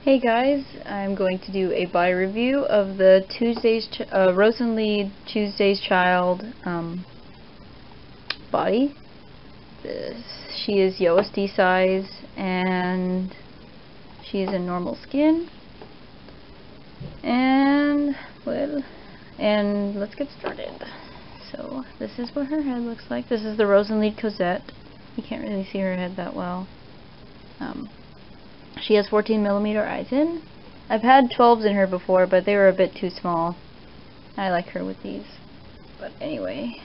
Hey guys, I'm going to do a buy review of the Rosenlied Tuesday's Child body. She is USD size and she is in normal skin. And let's get started. So this is what her head looks like. This is the Rosenlied Cosette. You can't really see her head that well. She has 14mm eyes in. I've had 12s in her before, but they were a bit too small. I like her with these. But anyway,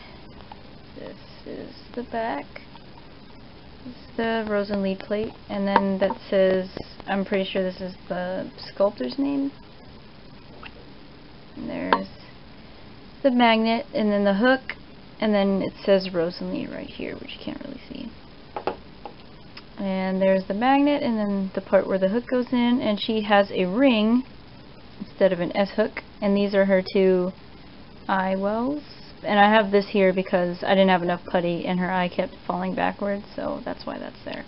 this is the back. This is the Rosenlied plate, and then that says, I'm pretty sure this is the sculptor's name. And there's the magnet, and then the hook, and then it says Rosenlied right here, which you can't really see. And there's the magnet, and then the part where the hook goes in, and she has a ring instead of an S hook, and these are her two eye wells. And I have this here because I didn't have enough putty and her eye kept falling backwards, so that's why that's there.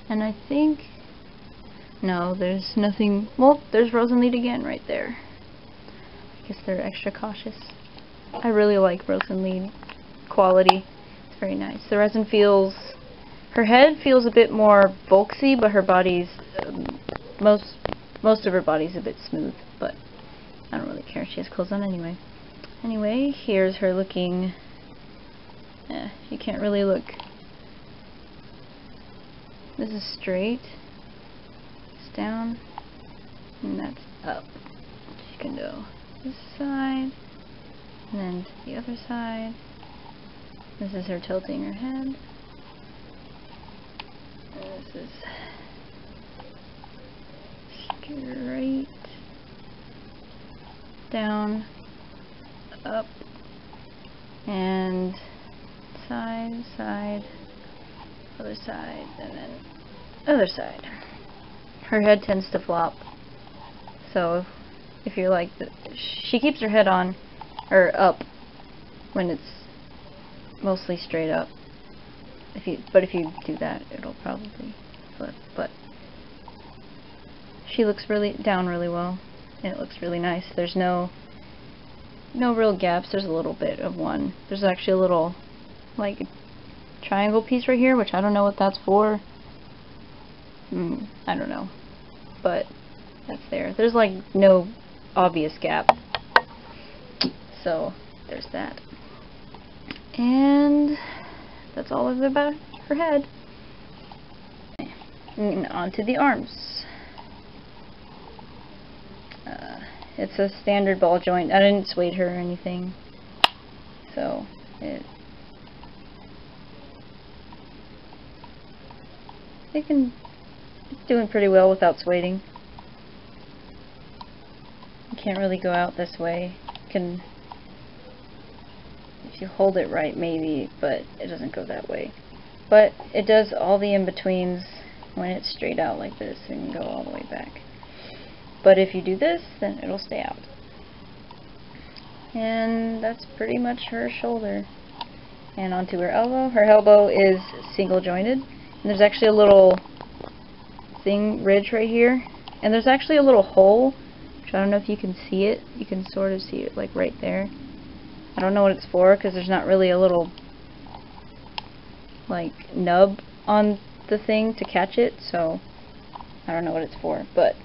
And I think, no, there's nothing. Well, there's Rosenlied again right there. I guess they're extra cautious. I really like Rosenlied quality. Very nice. The resin feels, her head feels a bit more bulky, but her body's, most of her body's a bit smooth, but I don't really care. She has clothes on anyway. Anyway, here's her looking, you can't really look. This is straight, it's down, and that's up. She can go this side, and then to the other side. This is her tilting her head. And this is straight, down, up, and side, side, other side, and then other side. Her head tends to flop. So if you're like, she keeps her head on, or up, when it's mostly straight up. If you do that, it'll probably flip. But she looks down really well, and it looks really nice. There's no real gaps. There's a little bit of one. There's actually a little like triangle piece right here, which I don't know what that's for. I don't know, but that's there. There's like no obvious gap, so there's that. And that's all about her head. And on to the arms. It's a standard ball joint. I didn't suede her or anything, so it's doing pretty well without sueding. You can't really go out this way. If you hold it right, maybe, but it doesn't go that way. But it does all the in-betweens when it's straight out like this and go all the way back. But if you do this, then it'll stay out. And that's pretty much her shoulder. And onto her elbow. Her elbow is single jointed. And there's actually a little ridge right here. And there's actually a little hole, which I don't know if you can see it. You can sort of see it like right there. I don't know what it's for because there's not really a little like nub on the thing to catch it, so I don't know what it's for, but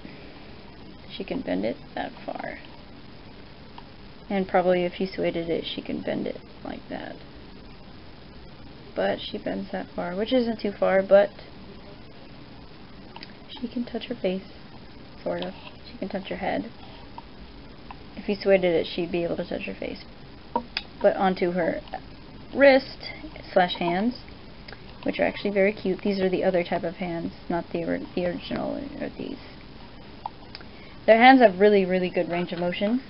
she can bend it that far. And probably if you sueded it, she can bend it like that. But she bends that far, which isn't too far, but she can touch her face, sort of. She can touch her head. If you sueded it, she'd be able to touch her face. But onto her wrist / hands, which are actually very cute. These are the other type of hands, not the original, or these. Their hands have really, really good range of motion.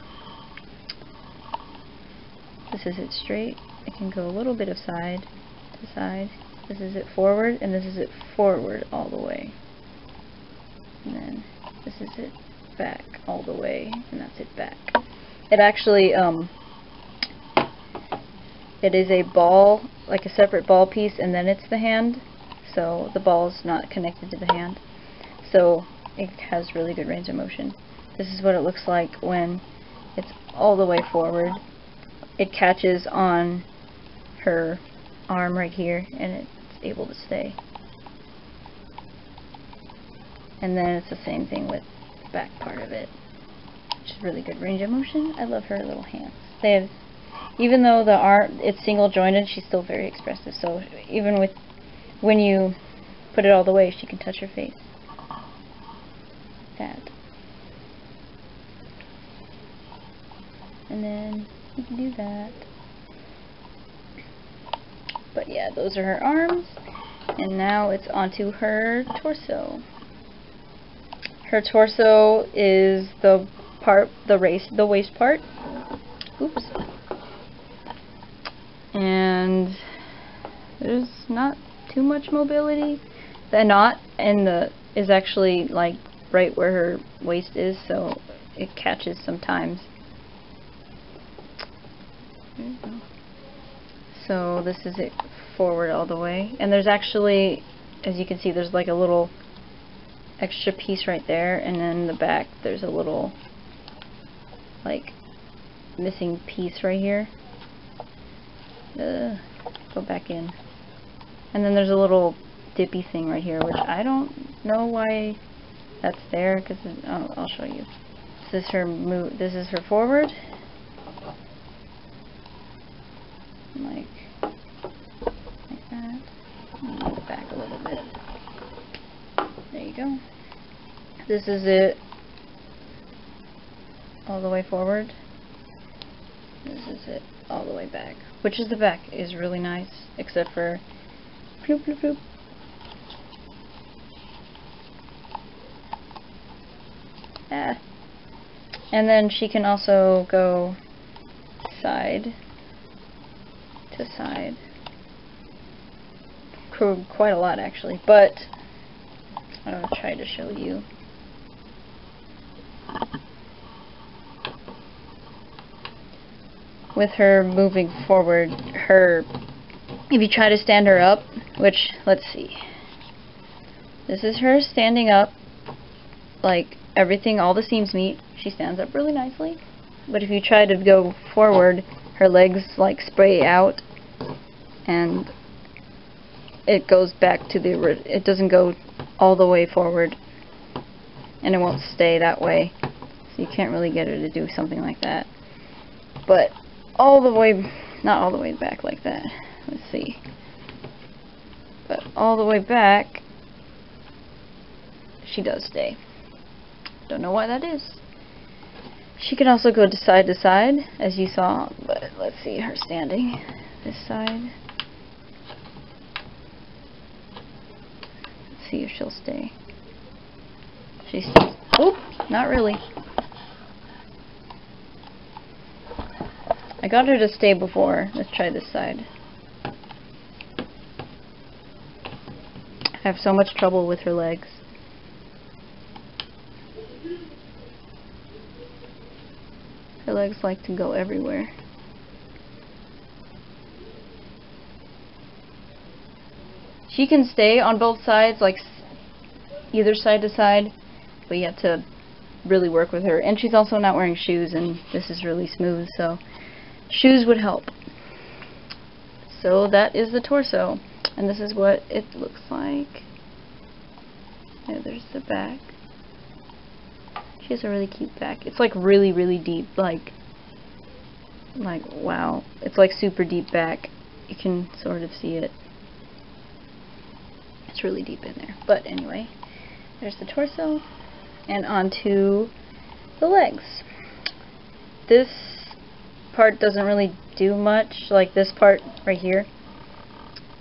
This is it straight. It can go a little bit of side to side. This is it forward, and this is it forward all the way. And then this is it back all the way, and that's it back. It actually, it is a ball, like a separate ball piece, and then it's the hand, so the ball is not connected to the hand. so it has really good range of motion. This is what it looks like when it's all the way forward. It catches on her arm right here and it's able to stay. And then it's the same thing with the back part of it, which is really good range of motion. I love her little hands. They have, even though the arm, it's single jointed, she's still very expressive. So even with, when you put it all the way, she can touch her face. That. And then you can do that. But yeah, those are her arms. And now it's onto her torso. Her torso is the part, the waist part. Oops. And there's not too much mobility. The knot and the is actually like right where her waist is, so it catches sometimes. There you go. So this is it forward all the way, and there's actually, as you can see, there's like a little extra piece right there, and then in the back there's a little like missing piece right here. Go back in, and then there's a little dippy thing right here, which I don't know why that's there, because I'll show you. This is her move. This is her forward, like that. Move it back a little bit. There you go. This is it all the way forward. This is it all the way back. Which is the back is really nice, except for bloop, bloop, bloop. Ah. And then she can also go side to side. Quite a lot actually, but I'll try to show you. With her moving forward, if you try to stand her up, which, let's see, this is her standing up, like everything, all the seams meet, she stands up really nicely. But if you try to go forward, her legs like spray out, and it goes back to it doesn't go all the way forward, and it won't stay that way, so you can't really get her to do something like that. But all the way, not all the way back like that, let's see, but all the way back she does stay. Don't know why that is. She can also go to side, as you saw, but let's see her standing this side. Let's see if she'll stay. She stays. Oop, not really. I got her to stay before. Let's try this side. I have so much trouble with her legs. Her legs like to go everywhere. She can stay on both sides, like either side to side, but you have to really work with her. And she's also not wearing shoes, and this is really smooth, so shoes would help. So that is the torso, and this is what it looks like. Yeah, there's the back. She has a really cute back. It's like really, really deep, like wow. It's like super deep back. You can sort of see it. It's really deep in there. But anyway, there's the torso, and onto the legs. This part doesn't really do much, like this part right here.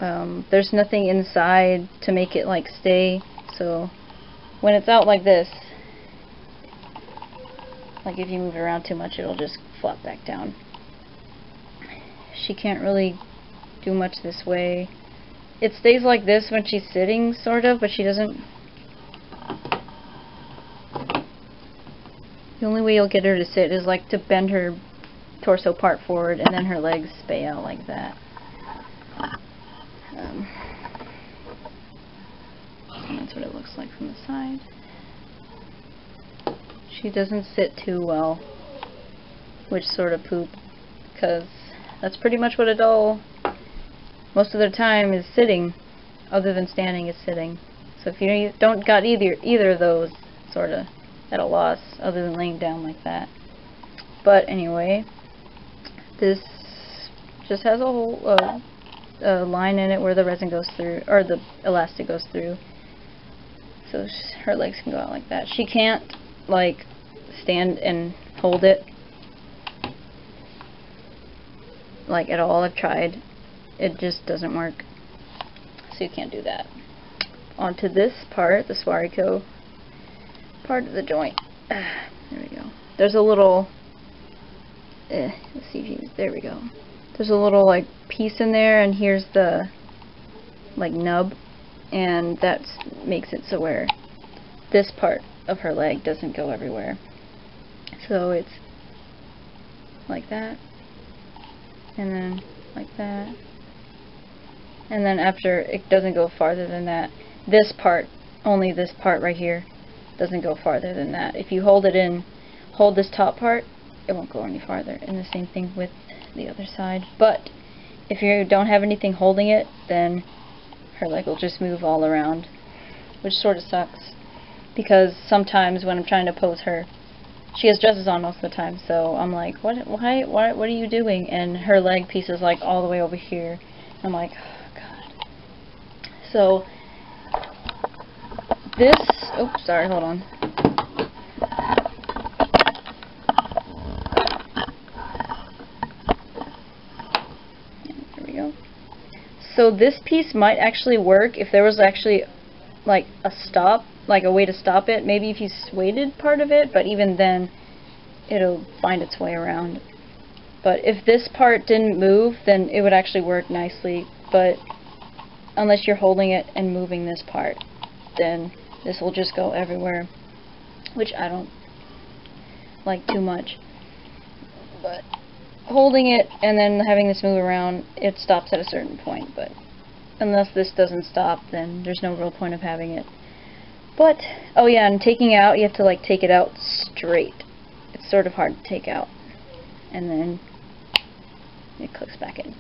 There's nothing inside to make it like stay, so when it's out like this, like if you move it around too much, it'll just flop back down. She can't really do much this way. It stays like this when she's sitting, sort of, but she doesn't. The only way you'll get her to sit is like to bend her torso part forward, and then her legs spay out like that. And that's what it looks like from the side. She doesn't sit too well, which sort of poop, because that's pretty much what a doll most of their time is sitting, other than standing is sitting. So if you don't got either of those, sort of at a loss, other than laying down like that. But anyway, this just has a whole line in it where the resin goes through, or the elastic goes through, so her legs can go out like that. She can't like stand and hold it like at all. I've tried, it just doesn't work, so you can't do that. Onto this part, the Swariko part of the joint. There we go. There's a little let's see if you, there we go. There's a little like piece in there, and here's the like nub, and that makes it so where this part of her leg doesn't go everywhere. So it's like that, and then like that, and then after it doesn't go farther than that. This part, only this part right here, doesn't go farther than that. If you hold it in, hold this top part, it won't go any farther. And the same thing with the other side. But if you don't have anything holding it, then her leg will just move all around, which sort of sucks, because sometimes when I'm trying to pose her, she has dresses on most of the time, so I'm like, what are you doing? And her leg piece is like all the way over here. I'm like, oh god. So this, oops, sorry, hold on. There we go. So this piece might actually work if there was actually like a stop, like a way to stop it. Maybe if you weighted part of it, but even then it'll find its way around. But if this part didn't move, then it would actually work nicely. But unless you're holding it and moving this part, then this will just go everywhere, which I don't like too much. But holding it and then having this move around, it stops at a certain point. But unless this doesn't stop, then there's no real point of having it. But, oh yeah, and taking out, you have to like take it out straight. It's sort of hard to take out. And then it clicks back in.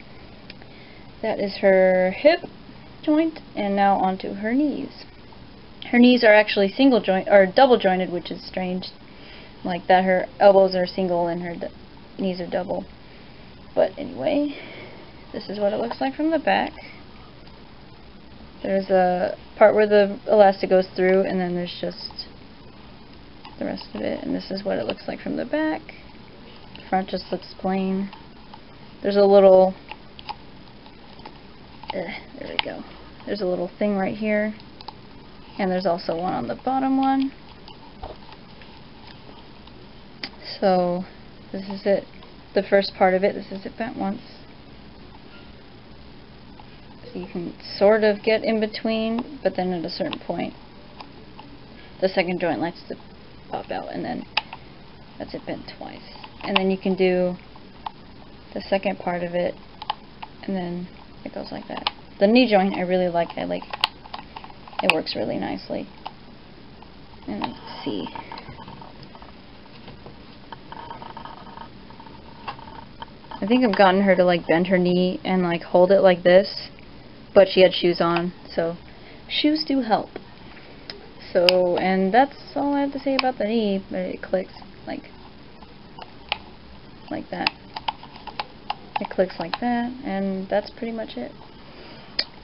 That is her hip joint, and now onto her knees. Her knees are actually single joint, or double jointed, which is strange. Like that, her elbows are single and her knees are double. But anyway, this is what it looks like from the back. There's a part where the elastic goes through, and then there's just the rest of it. And this is what it looks like from the back. The front just looks plain. There's a little, there we go. There's a little thing right here. And there's also one on the bottom one. So this is it, the first part of it. This is it bent once. So you can sort of get in between, but then at a certain point, the second joint likes to pop out, and then that's it bent twice. And then you can do the second part of it, and then it goes like that. The knee joint I really like. It works really nicely. And let's see. I think I've gotten her to like bend her knee and like hold it like this, but she had shoes on, so shoes do help. So, and that's all I have to say about the knee, but it clicks like that. It clicks like that, and that's pretty much it.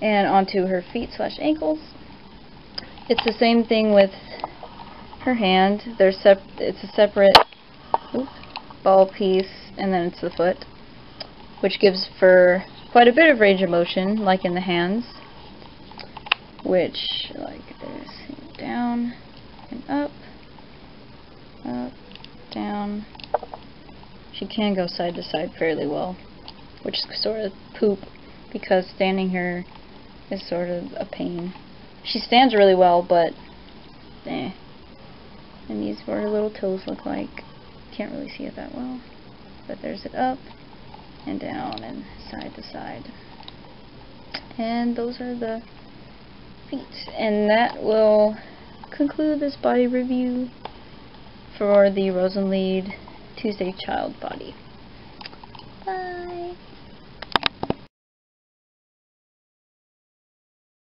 And onto her feet / ankles. It's the same thing with her hand. It's a separate ball piece, and then it's the foot, which gives for quite a bit of range of motion, like in the hands, which, like, there's down and up, down. She can go side to side fairly well, which is sort of poop, because standing her is sort of a pain. She stands really well, but and these are what her little toes look like. Can't really see it that well, but there's it up and down and side to side. And those are the feet, and that will conclude this body review for the Rosenlied Tuesday Child body. Bye!